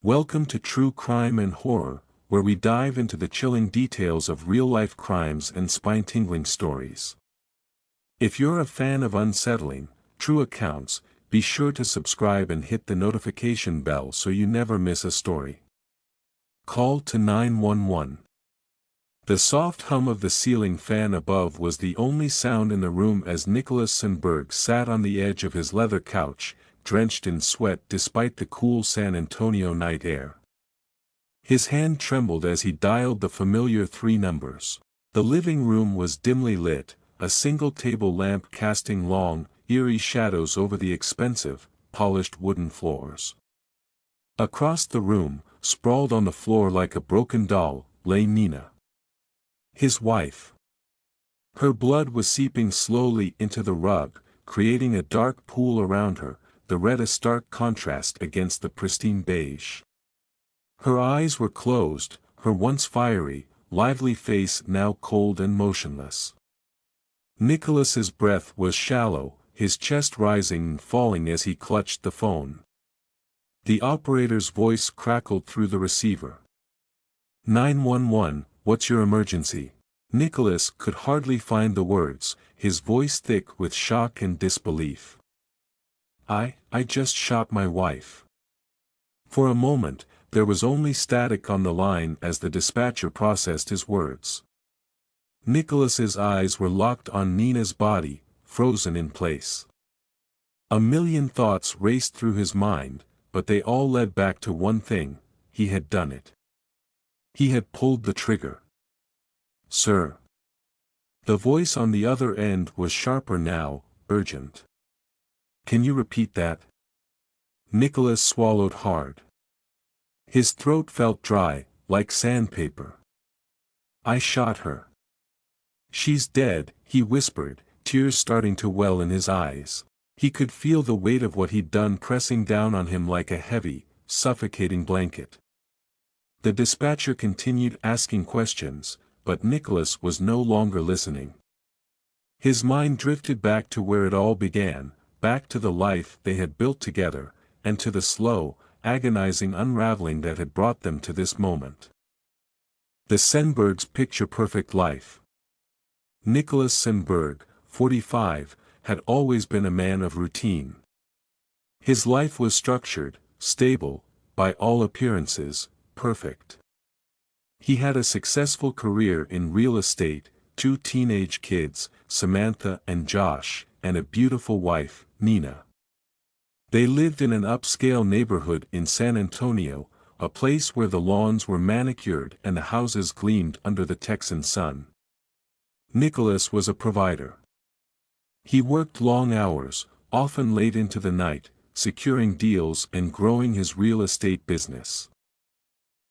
Welcome to True Crime and Horror, where we dive into the chilling details of real-life crimes and spine-tingling stories. If you're a fan of unsettling, true accounts, be sure to subscribe and hit the notification bell so you never miss a story. Call to 911. The soft hum of the ceiling fan above was the only sound in the room as Nicholas Sandberg sat on the edge of his leather couch, drenched in sweat despite the cool San Antonio night air. His hand trembled as he dialed the familiar three numbers. The living room was dimly lit, a single table lamp casting long, eerie shadows over the expensive, polished wooden floors. Across the room, sprawled on the floor like a broken doll, lay Nina, his wife. Her blood was seeping slowly into the rug, creating a dark pool around her, the red a stark contrast against the pristine beige. Her eyes were closed, her once fiery, lively face now cold and motionless. Nicholas's breath was shallow, his chest rising and falling as he clutched the phone. The operator's voice crackled through the receiver. 911, what's your emergency? Nicholas could hardly find the words, his voice thick with shock and disbelief. I just shot my wife. For a moment, there was only static on the line as the dispatcher processed his words. Nicholas's eyes were locked on Nina's body, frozen in place. A million thoughts raced through his mind, but they all led back to one thing: he had done it. He had pulled the trigger. Sir. The voice on the other end was sharper now, urgent. Can you repeat that? Nicholas swallowed hard. His throat felt dry, like sandpaper. I shot her. She's dead, he whispered, tears starting to well in his eyes. He could feel the weight of what he'd done pressing down on him like a heavy, suffocating blanket. The dispatcher continued asking questions, but Nicholas was no longer listening. His mind drifted back to where it all began, back to the life they had built together, and to the slow, agonizing unraveling that had brought them to this moment. The Sandberg's picture-perfect life. Nicholas Sandberg, 45, had always been a man of routine. His life was structured, stable, by all appearances, perfect. He had a successful career in real estate, 2 teenage kids, Samantha and Josh, and a beautiful wife, Nina. They lived in an upscale neighborhood in San Antonio, a place where the lawns were manicured and the houses gleamed under the Texan sun. Nicholas was a provider. He worked long hours, often late into the night, securing deals and growing his real estate business.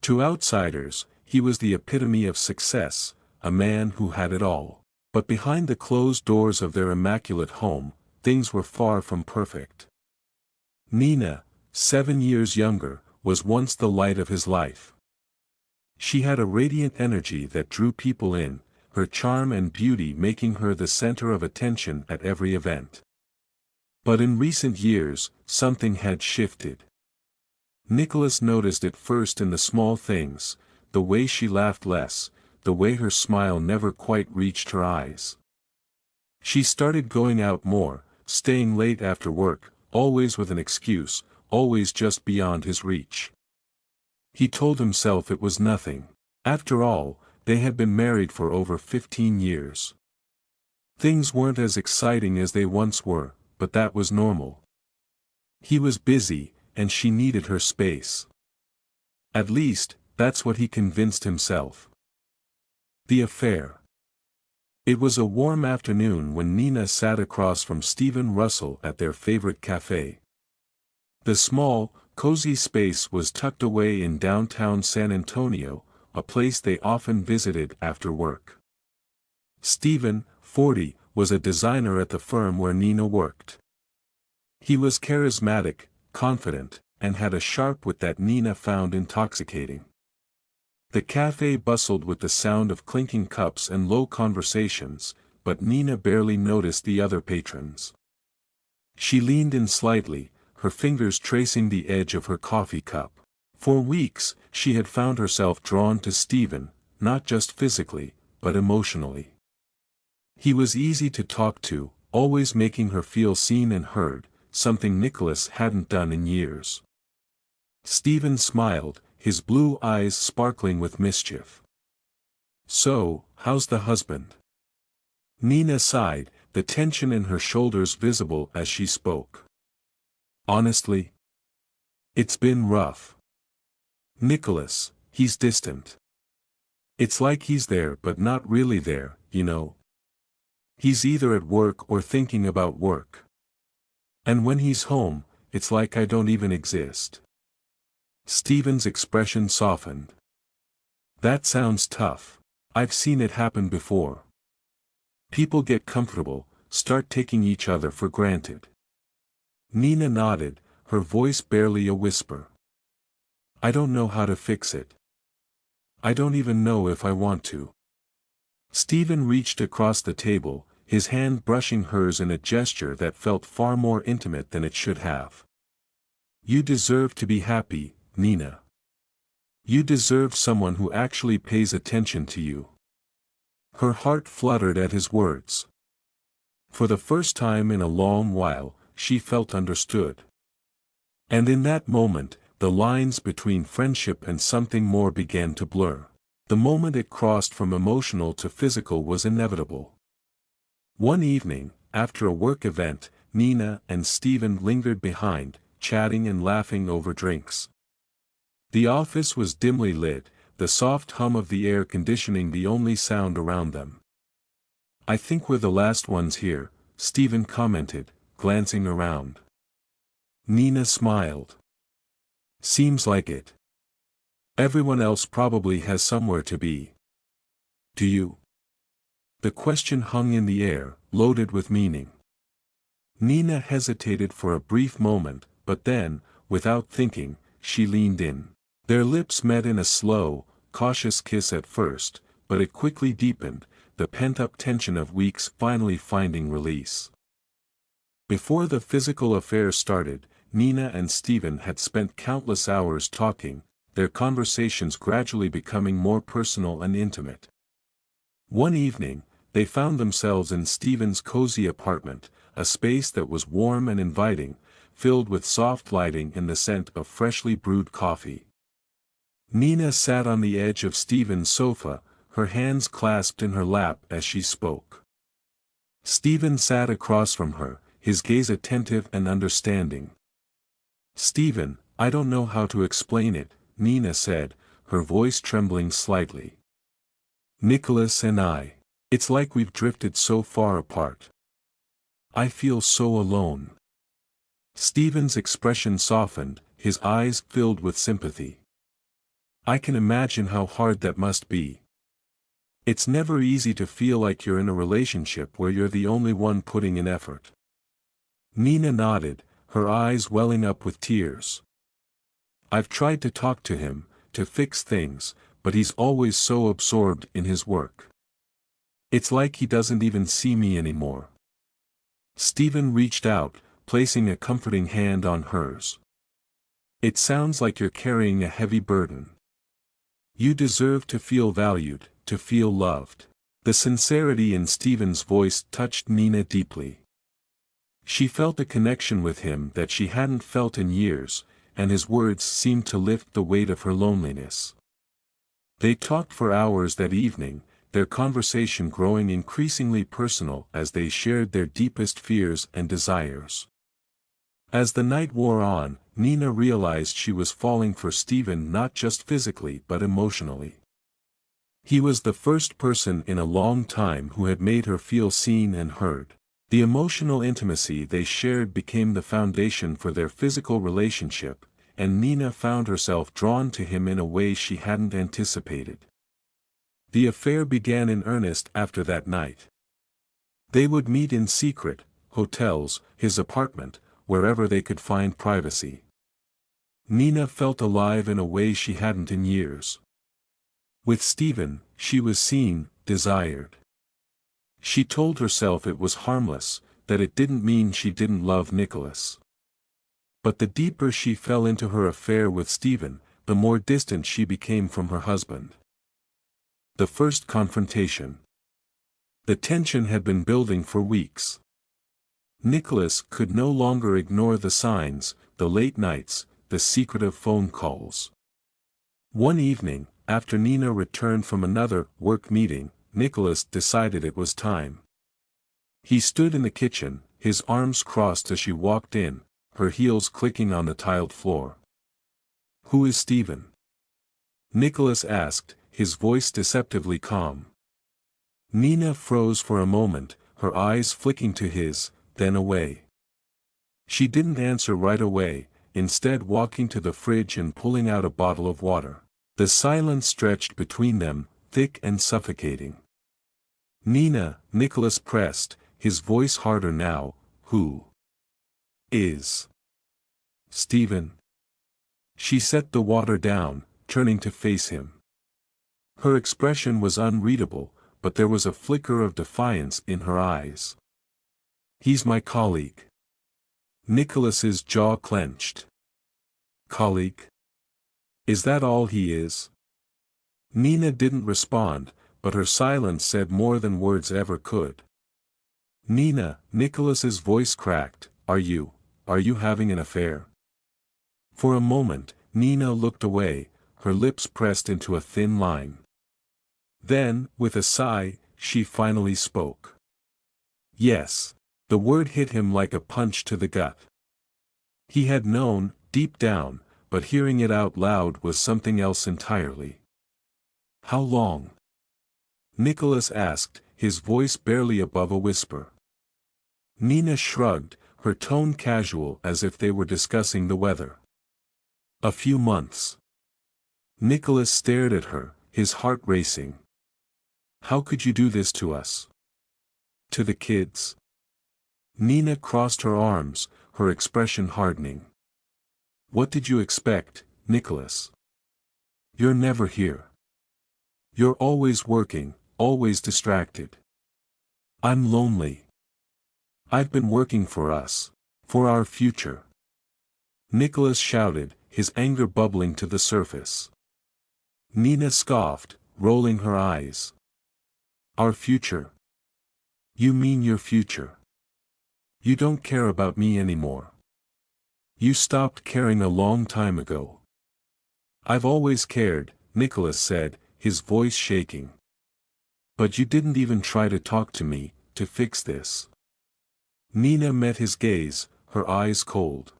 To outsiders, he was the epitome of success, a man who had it all. But behind the closed doors of their immaculate home, things were far from perfect. Nina, 7 years younger, was once the light of his life. She had a radiant energy that drew people in, her charm and beauty making her the center of attention at every event. But in recent years, something had shifted. Nicholas noticed it first in the small things, the way she laughed less, the way her smile never quite reached her eyes. She started going out more, staying late after work, always with an excuse, always just beyond his reach. He told himself it was nothing. After all, they had been married for over 15 years. Things weren't as exciting as they once were, but that was normal. He was busy, and she needed her space. At least, that's what he convinced himself. The affair. It was a warm afternoon when Nina sat across from Stephen Russell at their favorite cafe. The small, cozy space was tucked away in downtown San Antonio, a place they often visited after work. Stephen, 40, was a designer at the firm where Nina worked. He was charismatic, confident, and had a sharp wit that Nina found intoxicating. The cafe bustled with the sound of clinking cups and low conversations, but Nina barely noticed the other patrons. She leaned in slightly, her fingers tracing the edge of her coffee cup. For weeks, she had found herself drawn to Stephen, not just physically, but emotionally. He was easy to talk to, always making her feel seen and heard, something Nicholas hadn't done in years. Stephen smiled, his blue eyes sparkling with mischief. "So, how's the husband?" Nina sighed, the tension in her shoulders visible as she spoke. "Honestly, it's been rough. Nicholas, he's distant. It's like he's there but not really there, you know. He's either at work or thinking about work. And when he's home, it's like I don't even exist." Stephen's expression softened. "That sounds tough. I've seen it happen before. People get comfortable, start taking each other for granted." Nina nodded, her voice barely a whisper. "I don't know how to fix it. I don't even know if I want to." Stephen reached across the table, his hand brushing hers in a gesture that felt far more intimate than it should have. "You deserve to be happy, Nina. You deserve someone who actually pays attention to you." Her heart fluttered at his words. For the first time in a long while, she felt understood. And in that moment, the lines between friendship and something more began to blur. The moment it crossed from emotional to physical was inevitable. One evening, after a work event, Nina and Stephen lingered behind, chatting and laughing over drinks. The office was dimly lit, the soft hum of the air conditioning the only sound around them. "I think we're the last ones here," Stephen commented, glancing around. Nina smiled. "Seems like it. Everyone else probably has somewhere to be. Do you?" The question hung in the air, loaded with meaning. Nina hesitated for a brief moment, but then, without thinking, she leaned in. Their lips met in a slow, cautious kiss at first, but it quickly deepened, the pent-up tension of weeks finally finding release. Before the physical affair started, Nina and Stephen had spent countless hours talking, their conversations gradually becoming more personal and intimate. One evening, they found themselves in Stephen's cozy apartment, a space that was warm and inviting, filled with soft lighting and the scent of freshly brewed coffee. Nina sat on the edge of Stephen's sofa, her hands clasped in her lap as she spoke. Stephen sat across from her, his gaze attentive and understanding. "Stephen, I don't know how to explain it," Nina said, her voice trembling slightly. "Nicholas and I. It's like we've drifted so far apart. I feel so alone." Stephen's expression softened, his eyes filled with sympathy. "I can imagine how hard that must be. It's never easy to feel like you're in a relationship where you're the only one putting in effort." Nina nodded, her eyes welling up with tears. "I've tried to talk to him, to fix things, but he's always so absorbed in his work. It's like he doesn't even see me anymore." Stephen reached out, placing a comforting hand on hers. "It sounds like you're carrying a heavy burden. You deserve to feel valued, to feel loved." The sincerity in Stephen's voice touched Nina deeply. She felt a connection with him that she hadn't felt in years, and his words seemed to lift the weight of her loneliness. They talked for hours that evening, their conversation growing increasingly personal as they shared their deepest fears and desires. As the night wore on, Nina realized she was falling for Stephen not just physically but emotionally. He was the first person in a long time who had made her feel seen and heard. The emotional intimacy they shared became the foundation for their physical relationship, and Nina found herself drawn to him in a way she hadn't anticipated. The affair began in earnest after that night. They would meet in secret, hotels, his apartment, wherever they could find privacy. Nina felt alive in a way she hadn't in years. With Stephen, she was seen, desired. She told herself it was harmless, that it didn't mean she didn't love Nicholas. But the deeper she fell into her affair with Stephen, the more distant she became from her husband. The first confrontation. The tension had been building for weeks. Nicholas could no longer ignore the signs, the late nights, the secretive phone calls. One evening, after Nina returned from another work meeting, Nicholas decided it was time. He stood in the kitchen, his arms crossed as she walked in, her heels clicking on the tiled floor. "Who is Stephen?" Nicholas asked, his voice deceptively calm. Nina froze for a moment, her eyes flicking to his, then away. She didn't answer right away, instead walking to the fridge and pulling out a bottle of water. The silence stretched between them, thick and suffocating. "Nina," Nicholas pressed, his voice harder now, "who is Stephen?" She set the water down, turning to face him. Her expression was unreadable, but there was a flicker of defiance in her eyes. "He's my colleague." Nicholas's jaw clenched. "Colleague? Is that all he is?" Nina didn't respond, but her silence said more than words ever could. "Nina," Nicholas's voice cracked, are you having an affair?" For a moment, Nina looked away, her lips pressed into a thin line. Then, with a sigh, she finally spoke. "Yes." The word hit him like a punch to the gut. He had known, deep down, but hearing it out loud was something else entirely. "How long?" Nicholas asked, his voice barely above a whisper. Nina shrugged, her tone casual as if they were discussing the weather. "A few months." Nicholas stared at her, his heart racing. "How could you do this to us? To the kids?" Nina crossed her arms, her expression hardening. "What did you expect, Nicholas? You're never here. You're always working, always distracted. I'm lonely. I've been working for us, for our future." Nicholas shouted, his anger bubbling to the surface. Nina scoffed, rolling her eyes. "Our future? You mean your future? You don't care about me anymore. You stopped caring a long time ago." "I've always cared," Nicholas said, his voice shaking. "But you didn't even try to talk to me, to fix this." Nina met his gaze, her eyes cold.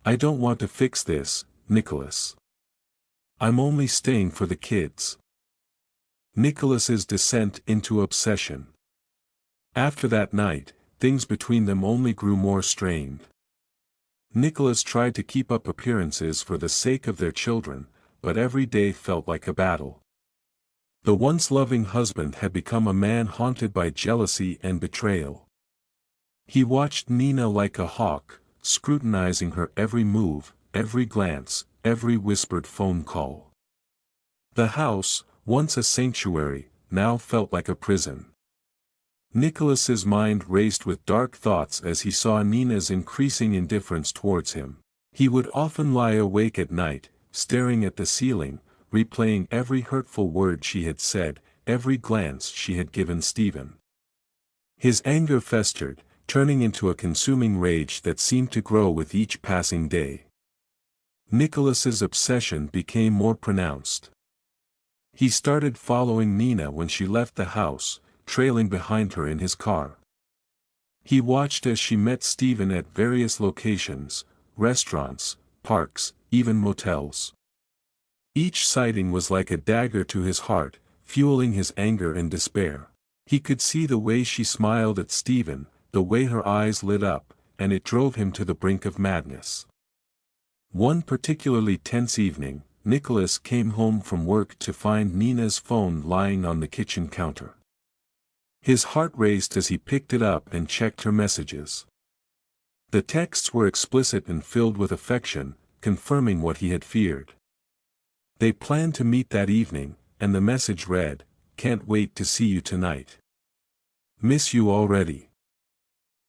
"I don't want to fix this, Nicholas. I'm only staying for the kids." Nicholas's descent into obsession. After that night, things between them only grew more strained. Nicholas tried to keep up appearances for the sake of their children, but every day felt like a battle. The once loving husband had become a man haunted by jealousy and betrayal. He watched Nina like a hawk, scrutinizing her every move, every glance, every whispered phone call. The house, once a sanctuary, now felt like a prison. Nicholas's mind raced with dark thoughts as he saw Nina's increasing indifference towards him. He would often lie awake at night, staring at the ceiling, replaying every hurtful word she had said, every glance she had given Stephen. His anger festered, turning into a consuming rage that seemed to grow with each passing day. Nicholas's obsession became more pronounced. He started following Nina when she left the house, trailing behind her in his car. He watched as she met Stephen at various locations, restaurants, parks, even motels. Each sighting was like a dagger to his heart, fueling his anger and despair. He could see the way she smiled at Stephen, the way her eyes lit up, and it drove him to the brink of madness. One particularly tense evening, Nicholas came home from work to find Nina's phone lying on the kitchen counter. His heart raced as he picked it up and checked her messages. The texts were explicit and filled with affection, confirming what he had feared. They planned to meet that evening, and the message read, "Can't wait to see you tonight. Miss you already."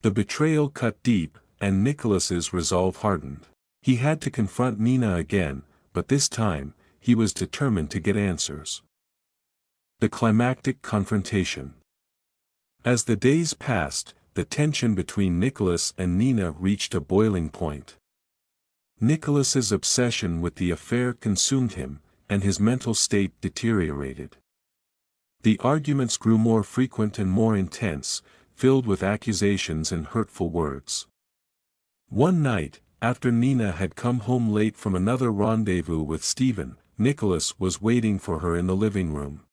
The betrayal cut deep, and Nicholas's resolve hardened. He had to confront Nina again, but this time, he was determined to get answers. The climactic confrontation. As the days passed, the tension between Nicholas and Nina reached a boiling point. Nicholas's obsession with the affair consumed him, and his mental state deteriorated. The arguments grew more frequent and more intense, filled with accusations and hurtful words. One night, after Nina had come home late from another rendezvous with Stephen, Nicholas was waiting for her in the living room.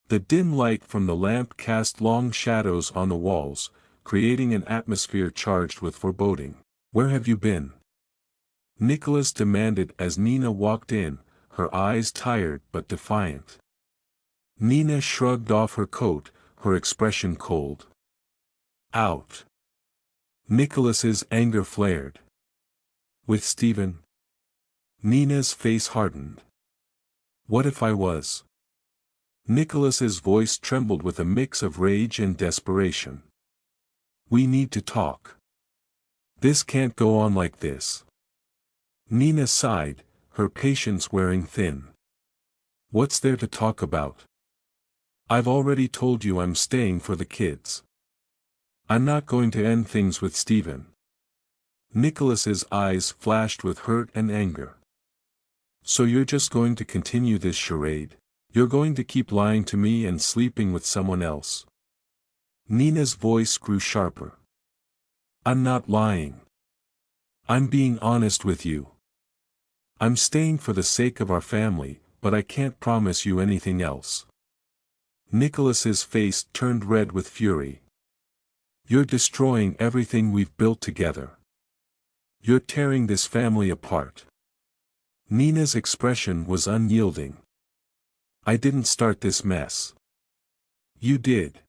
The dim light from the lamp cast long shadows on the walls, creating an atmosphere charged with foreboding. "Where have you been?" Nicholas demanded as Nina walked in, her eyes tired but defiant. Nina shrugged off her coat, her expression cold. "Out." Nicholas's anger flared. "With Stephen?" Nina's face hardened. "What if I was?" Nicholas's voice trembled with a mix of rage and desperation. "We need to talk. This can't go on like this." Nina sighed, her patience wearing thin. "What's there to talk about? I've already told you I'm staying for the kids. I'm not going to end things with Stephen." Nicholas's eyes flashed with hurt and anger. "So you're just going to continue this charade? You're going to keep lying to me and sleeping with someone else?" Nina's voice grew sharper. "I'm not lying. I'm being honest with you. I'm staying for the sake of our family, but I can't promise you anything else." Nicholas's face turned red with fury. "You're destroying everything we've built together. You're tearing this family apart." Nina's expression was unyielding. "I didn't start this mess. You did.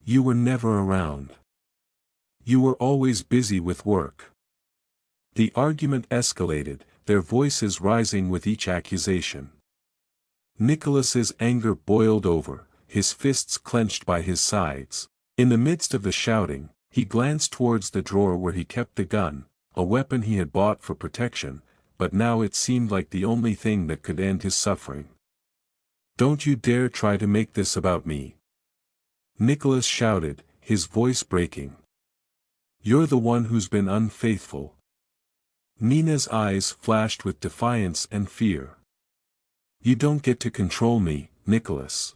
You were never around. You were always busy with work." The argument escalated, their voices rising with each accusation. Nicholas's anger boiled over, his fists clenched by his sides. In the midst of the shouting, he glanced towards the drawer where he kept the gun, a weapon he had bought for protection, but now it seemed like the only thing that could end his suffering. "Don't you dare try to make this about me!" Nicholas shouted, his voice breaking. "You're the one who's been unfaithful." Nina's eyes flashed with defiance and fear. "You don't get to control me, Nicholas.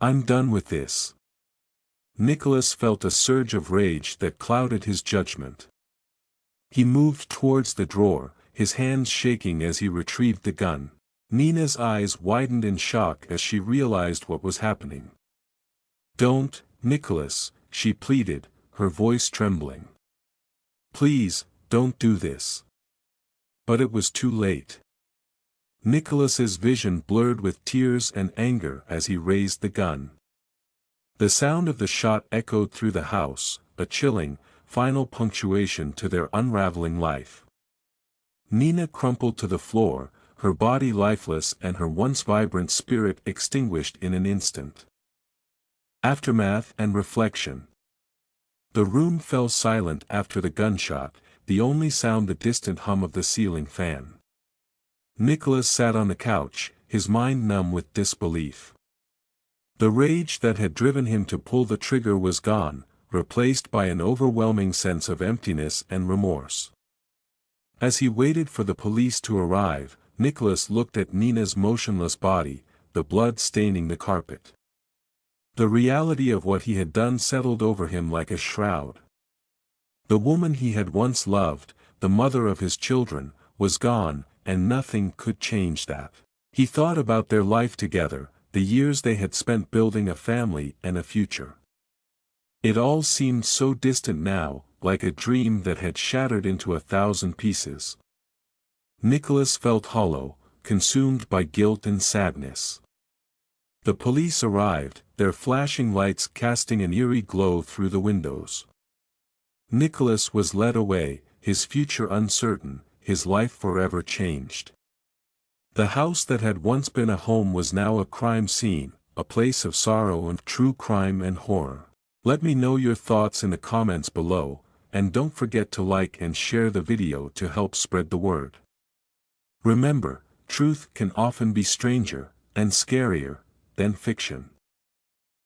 I'm done with this." Nicholas felt a surge of rage that clouded his judgment. He moved towards the drawer, his hands shaking as he retrieved the gun. Nina's eyes widened in shock as she realized what was happening. "Don't, Nicholas," she pleaded, her voice trembling. "Please, don't do this." But it was too late. Nicholas's vision blurred with tears and anger as he raised the gun. The sound of the shot echoed through the house, a chilling, final punctuation to their unraveling life. Nina crumpled to the floor, her body lifeless and her once vibrant spirit extinguished in an instant. Aftermath and reflection. The room fell silent after the gunshot, the only sound the distant hum of the ceiling fan. Nicholas sat on the couch, his mind numb with disbelief. The rage that had driven him to pull the trigger was gone, replaced by an overwhelming sense of emptiness and remorse. As he waited for the police to arrive, Nicholas looked at Nina's motionless body, the blood staining the carpet. The reality of what he had done settled over him like a shroud. The woman he had once loved, the mother of his children, was gone, and nothing could change that. He thought about their life together, the years they had spent building a family and a future. It all seemed so distant now, like a dream that had shattered into 1,000 pieces. Nicholas felt hollow, consumed by guilt and sadness. The police arrived, their flashing lights casting an eerie glow through the windows. Nicholas was led away, his future uncertain, his life forever changed. The house that had once been a home was now a crime scene, a place of sorrow and true crime and horror. Let me know your thoughts in the comments below, and don't forget to like and share the video to help spread the word. Remember, truth can often be stranger, and scarier, than fiction.